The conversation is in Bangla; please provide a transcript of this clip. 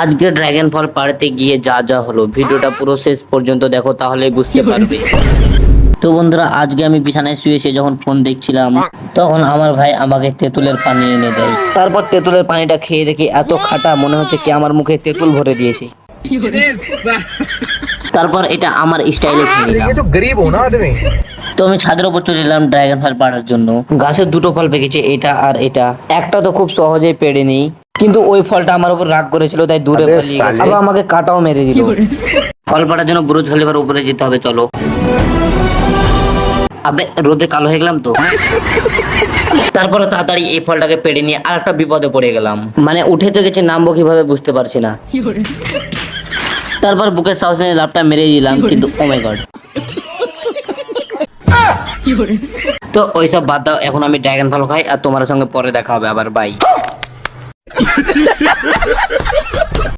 আজকে ড্রাগন ফল পাড়তে গিয়ে যা যা হলো ভিডিওটা পুরো শেষ পর্যন্ত দেখো তাহলেই বুঝতে পারবে। তো বন্ধুরা, আজকে আমি বিছানায় শুয়ে এসে যখন ফোন দেখছিলাম তখন আমার ভাই আমাকে তেঁতুলের পানি এনে দেয়। তারপর তেঁতুলের পানিটা খেয়ে দেখি এত খাটা মনে হচ্ছে কি আমার মুখে তেঁতুল ভরে দিয়েছে। তারপর এটা আমার স্টাইলে খেয়ে নিলাম। ये तो गरीब हो ना आदमी। তো আমি ছাদের উপর চলে এলাম ড্রাগন ফল পাড়ার জন্য। গাছের দুটো ফল পেকেছে, এটা আর এটা। একটা তো খুব সহজেই পেড়ে নেই, কিন্তু ওই ফলটা আমার উপর রাগ করেছিল তাই দূরে আবে পালিয়ে গেছে। সালে। আবার আমাকে কাটাও মেরে দিল। ফল পাড়ার জন্য বুরুজ খলিফার উপরে যেতে হবে, চলো। আবে রোদে কালো হয়ে গেলাম তো। তারপরে তাড়াতাড়ি এই ফলটাকে পেড়ে নিয়ে আর একটা বিপদে পড়ে গেলাম। মানে উঠে তো গেছে, নামবো কিভাবে বুঝতে পারছি না। তারপর বুকের সাহস নিয়ে লাভটা মেরে দিলাম, কিন্তু ও মাই গড। তো ওইসব বাদ দাও, এখন আমি ড্রাগন ফল খাই আর তোমার সঙ্গে পরে দেখা হবে আবার, বাই।